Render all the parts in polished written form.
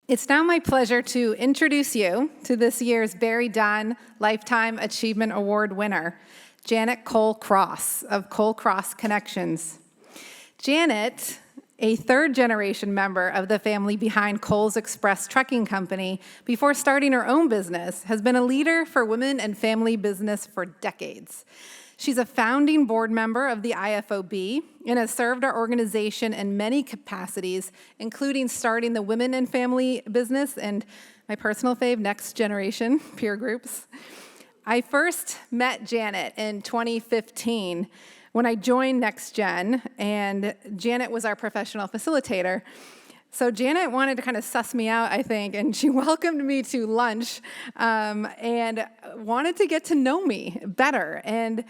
It's now my pleasure to introduce you to this year's BerryDunn Lifetime Achievement Award winner, Janet Cole Cross of Cole Cross Connections. Janet, a third-generation member of the family behind Cole's Express Trucking Company before starting her own business, has been a leader for women and family business for decades. She's a founding board member of the IFOB and has served our organization in many capacities, including starting the Women and Family Business and my personal fave, Next Generation peer groups. I first met Janet in 2015 when I joined Next Gen, and Janet was our professional facilitator. So Janet wanted to kind of suss me out, I think, and she welcomed me to lunch and wanted to get to know me better. And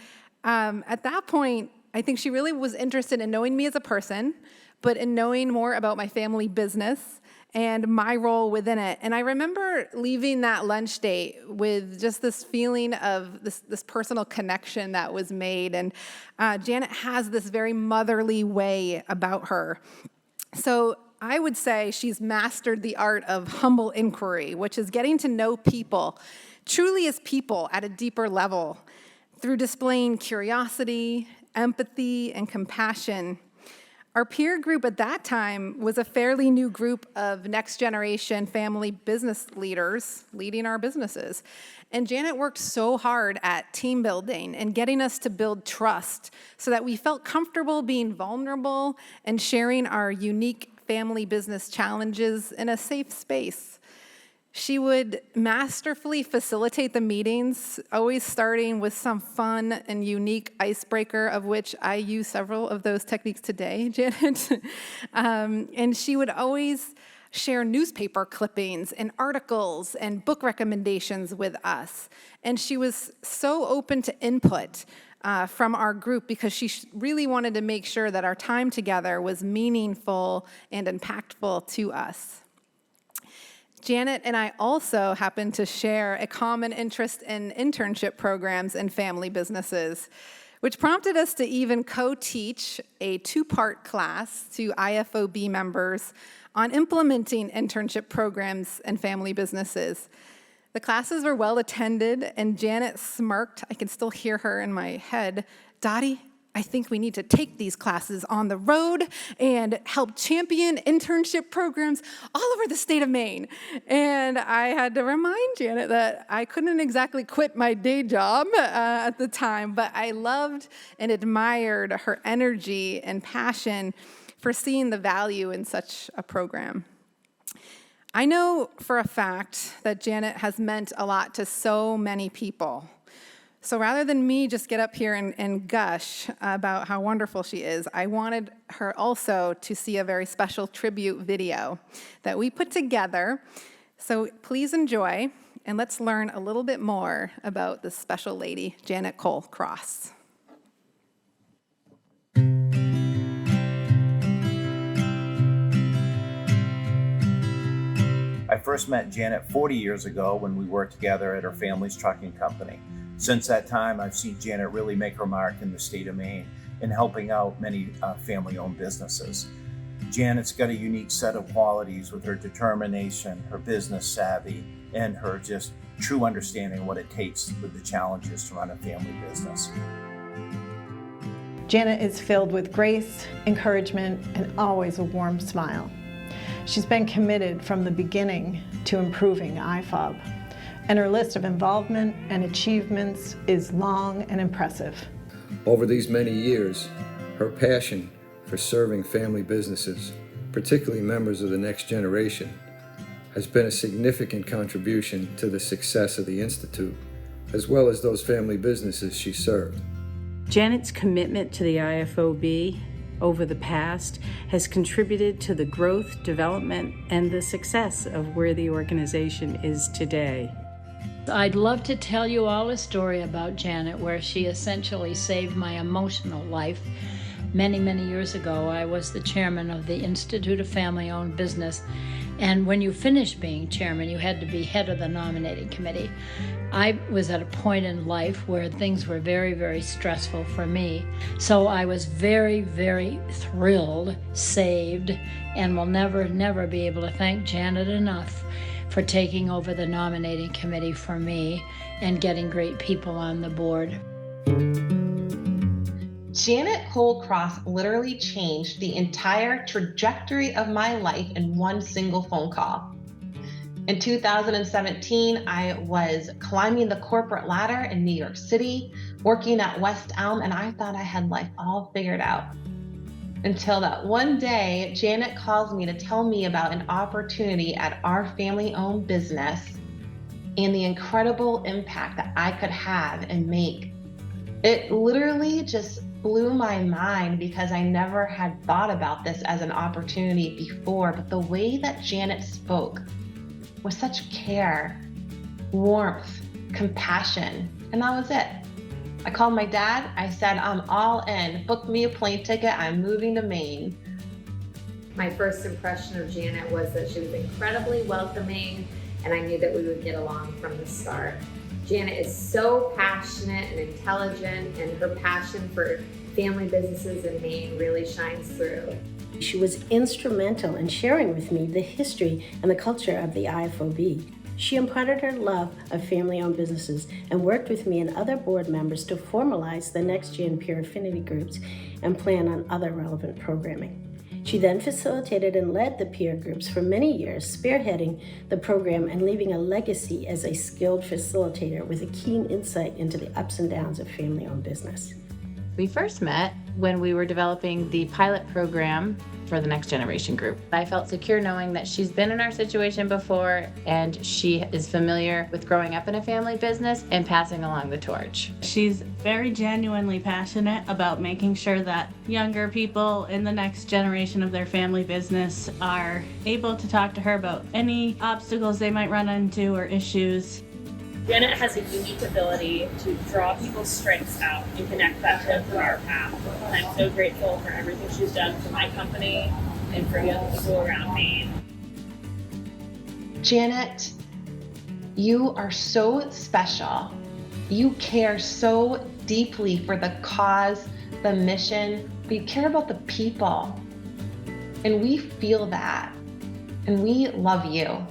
at that point, I think she really was interested in knowing me as a person, but in knowing more about my family business and my role within it. And I remember leaving that lunch date with just this feeling of this personal connection that was made. And Janet has this very motherly way about her. So I would say she's mastered the art of humble inquiry, which is getting to know people truly as people at a deeper level through displaying curiosity, empathy, and compassion. Our peer group at that time was a fairly new group of next-generation family business leaders leading our businesses. And Janet worked so hard at team building and getting us to build trust so that we felt comfortable being vulnerable and sharing our unique family business challenges in a safe space. She would masterfully facilitate the meetings, always starting with some fun and unique icebreaker, of which I use several of those techniques today, Janet. And she would always share newspaper clippings and articles and book recommendations with us. And she was so open to input from our group because she really wanted to make sure that our time together was meaningful and impactful to us. Janet and I also happen to share a common interest in internship programs and family businesses, which prompted us to even co-teach a two-part class to IFOB members on implementing internship programs and family businesses. The classes were well attended, and Janet smirked. I can still hear her in my head. "Dottie, I think we need to take these classes on the road and help champion internship programs all over the state of Maine." And I had to remind Janet that I couldn't exactly quit my day job at the time, but I loved and admired her energy and passion for seeing the value in such a program. I know for a fact that Janet has meant a lot to so many people. So rather than me just get up here and gush about how wonderful she is, I wanted her also to see a very special tribute video that we put together. So please enjoy, and let's learn a little bit more about this special lady, Janet Cole Cross. I first met Janet 40 years ago when we worked together at her family's trucking company. Since that time, I've seen Janet really make her mark in the state of Maine in helping out many family-owned businesses. Janet's got a unique set of qualities with her determination, her business savvy, and her just true understanding of what it takes with the challenges to run a family business. Janet is filled with grace, encouragement, and always a warm smile. She's been committed from the beginning to improving IFOB, and her list of involvement and achievements is long and impressive. Over these many years, her passion for serving family businesses, particularly members of the next generation, has been a significant contribution to the success of the Institute, as well as those family businesses she served. Janet's commitment to the IFOB over the past has contributed to the growth, development, and the success of where the organization is today. I'd love to tell you all a story about Janet where she essentially saved my emotional life Many, many years ago, I was the chairman of the Institute of Family-Owned Business. And when you finished being chairman, you had to be head of the nominating committee. I was at a point in life where things were very, very stressful for me. So I was very, very thrilled, saved, and will never, never be able to thank Janet enough for taking over the nominating committee for me and getting great people on the board. Janet Cole-Cross literally changed the entire trajectory of my life in one single phone call. In 2017, I was climbing the corporate ladder in New York City, working at West Elm, and I thought I had life all figured out. Until that one day, Janet calls me to tell me about an opportunity at our family-owned business and the incredible impact that I could have and make. It literally just blew my mind because I never had thought about this as an opportunity before, but the way that Janet spoke with such care, warmth, compassion, and that was it. I called my dad, I said, I'm all in, book me a plane ticket, I'm moving to Maine. My first impression of Janet was that she was incredibly welcoming, and I knew that we would get along from the start. Janet is so passionate and intelligent, and her passion for family businesses in Maine really shines through. She was instrumental in sharing with me the history and the culture of the IFOB. She imparted her love of family-owned businesses and worked with me and other board members to formalize the next-gen peer affinity groups and plan on other relevant programming. She then facilitated and led the peer groups for many years, spearheading the program and leaving a legacy as a skilled facilitator with a keen insight into the ups and downs of family-owned business. We first met when we were developing the pilot program for the Next Generation group. I felt secure knowing that she's been in our situation before and she is familiar with growing up in a family business and passing along the torch. She's very genuinely passionate about making sure that younger people in the next generation of their family business are able to talk to her about any obstacles they might run into or issues. Janet has a unique ability to draw people's strengths out and connect that to a career path. And I'm so grateful for everything she's done for my company and for young people around Maine. Janet, you are so special. You care so deeply for the cause, the mission, but you care about the people. And we feel that, and we love you.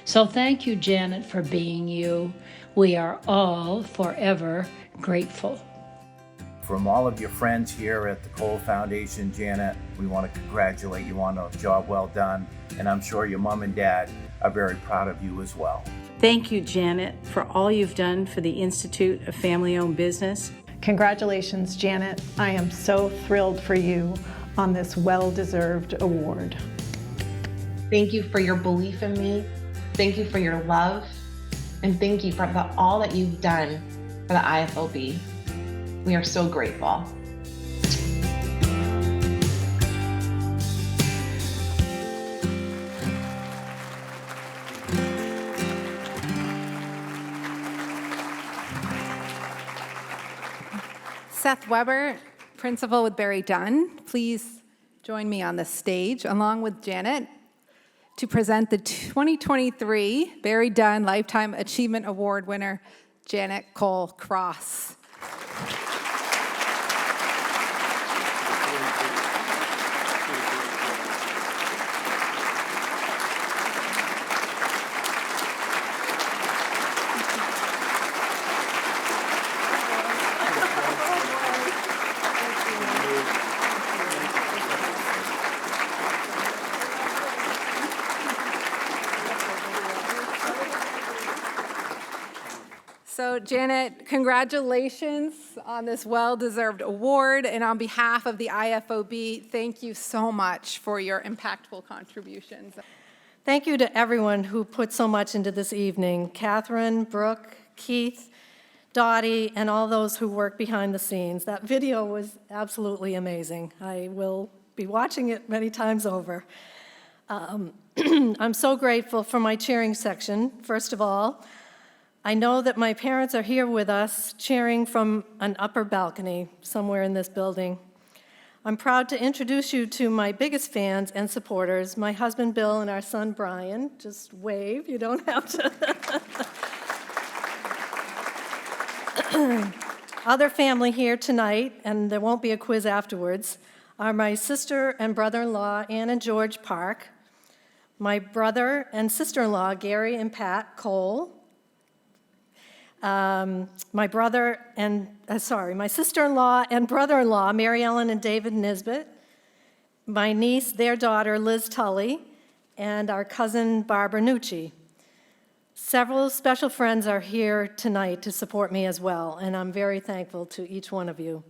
So thank you, Janet, for being you. We are all forever grateful. From all of your friends here at the Cole Foundation, Janet, we want to congratulate you on a job well done, and I'm sure your mom and dad are very proud of you as well. Thank you, Janet, for all you've done for the Institute of Family-Owned Business. Congratulations, Janet. I am so thrilled for you on this well-deserved award. Thank you for your belief in me. Thank you for your love. And thank you for all that you've done for the IFOB. We are so grateful. Seth Weber, principal with BerryDunn, please join me on the stage along with Janet to present the 2023 BerryDunn Lifetime Achievement Award winner, Janet Cole-Cross. So Janet, congratulations on this well-deserved award, and on behalf of the IFOB, thank you so much for your impactful contributions. Thank you to everyone who put so much into this evening. Catherine, Brooke, Keith, Dottie, and all those who work behind the scenes. That video was absolutely amazing. I will be watching it many times over. I'm so grateful for my cheering section, first of all. I know that my parents are here with us, cheering from an upper balcony somewhere in this building. I'm proud to introduce you to my biggest fans and supporters, my husband Bill and our son Brian. Just wave, you don't have to. Other family here tonight, and there won't be a quiz afterwards, are my sister and brother-in-law, Ann and George Park, my brother and sister-in-law, Gary and Pat Cole, my sister-in-law and brother-in-law, Mary Ellen and David Nisbet, my niece, their daughter, Liz Tully, and our cousin, Barbara Nucci. Several special friends are here tonight to support me as well, and I'm very thankful to each one of you.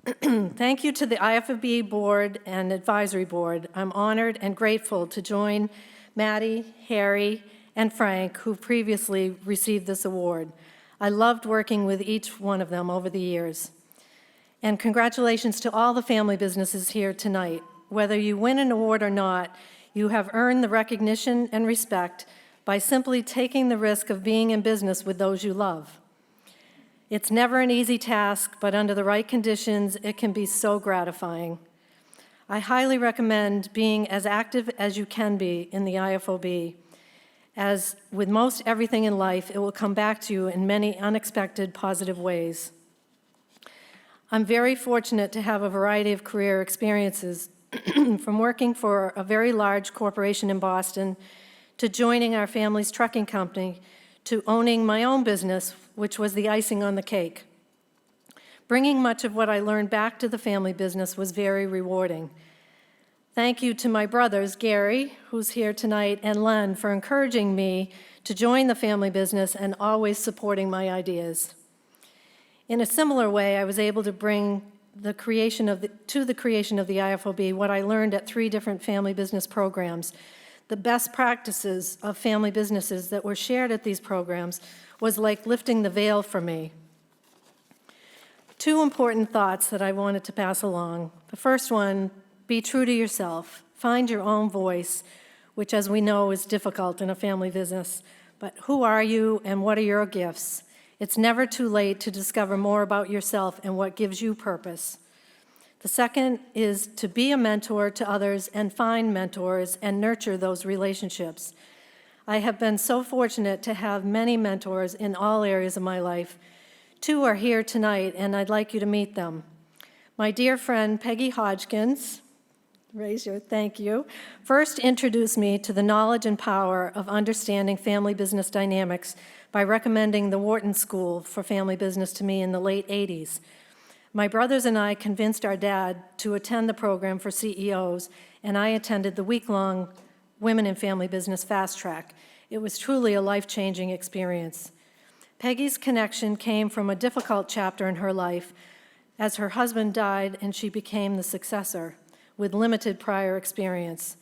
Thank you to the IFOB Board and Advisory Board. I'm honored and grateful to join Maddie, Harry, and Frank, who previously received this award. I loved working with each one of them over the years. And congratulations to all the family businesses here tonight. Whether you win an award or not, you have earned the recognition and respect by simply taking the risk of being in business with those you love. It's never an easy task, but under the right conditions, it can be so gratifying. I highly recommend being as active as you can be in the IFOB. As with most everything in life, it will come back to you in many unexpected positive ways. I'm very fortunate to have a variety of career experiences, from working for a very large corporation in Boston, to joining our family's trucking company, to owning my own business, which was the icing on the cake. Bringing much of what I learned back to the family business was very rewarding. Thank you to my brothers, Gary, who's here tonight, and Len, for encouraging me to join the family business and always supporting my ideas. In a similar way, I was able to bring to the creation of the IFOB what I learned at 3 different family business programs. The best practices of family businesses that were shared at these programs was like lifting the veil for me. 2 important thoughts that I wanted to pass along. The first one, be true to yourself. Find your own voice, which, as we know, is difficult in a family business. But who are you and what are your gifts? It's never too late to discover more about yourself and what gives you purpose. The second is to be a mentor to others and find mentors and nurture those relationships. I have been so fortunate to have many mentors in all areas of my life. 2 are here tonight, and I'd like you to meet them. My dear friend Peggy Hodgkins, raise your thank you, first introduced me to the knowledge and power of understanding family business dynamics by recommending the Wharton School for Family Business to me in the late 80s. My brothers and I convinced our dad to attend the program for CEOs, and I attended the week-long Women in Family Business Fast Track. It was truly a life-changing experience. Peggy's connection came from a difficult chapter in her life as her husband died and she became the successor with limited prior experience.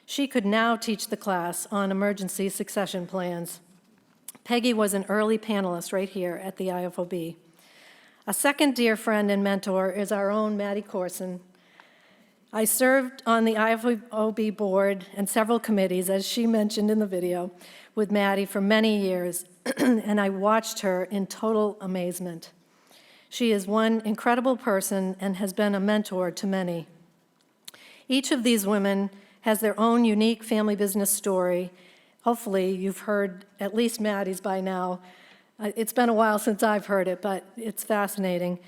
She could now teach the class on emergency succession plans. Peggy was an early panelist right here at the IFOB. A second dear friend and mentor is our own Maddie Corson. I served on the IFOB board and several committees, as she mentioned in the video, with Maddie for many years, and I watched her in total amazement. She is one incredible person and has been a mentor to many. Each of these women has their own unique family business story. Hopefully you've heard at least Maddie's by now. It's been a while since I've heard it, but it's fascinating.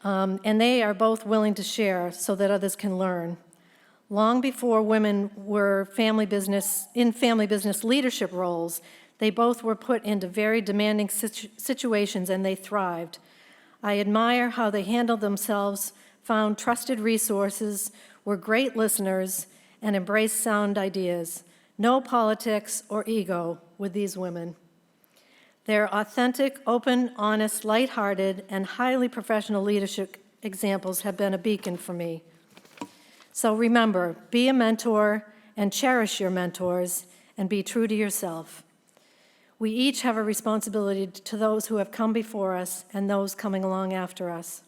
And they are both willing to share so that others can learn. Long before women were in family business leadership roles, they both were put into very demanding situations and they thrived. I admire how they handled themselves, found trusted resources, were great listeners, and embraced sound ideas. No politics or ego with these women. Their authentic, open, honest, lighthearted, and highly professional leadership examples have been a beacon for me. So remember, be a mentor and cherish your mentors and be true to yourself. We each have a responsibility to those who have come before us and those coming along after us.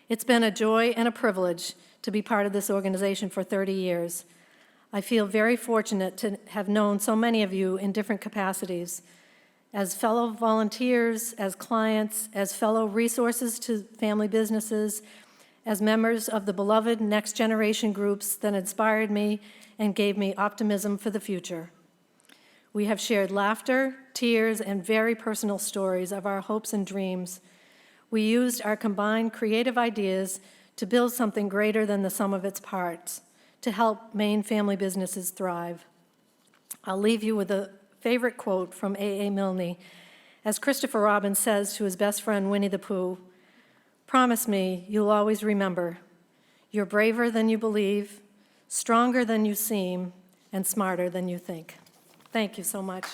It's been a joy and a privilege to be part of this organization for 30 years. I feel very fortunate to have known so many of you in different capacities, as fellow volunteers, as clients, as fellow resources to family businesses, as members of the beloved Next Generation groups that inspired me and gave me optimism for the future. We have shared laughter, tears, and very personal stories of our hopes and dreams. We used our combined creative ideas to build something greater than the sum of its parts, to help Maine family businesses thrive. I'll leave you with a favorite quote from A.A. Milne, as Christopher Robin says to his best friend Winnie the Pooh, "Promise me you'll always remember, you're braver than you believe, stronger than you seem, and smarter than you think." Thank you so much.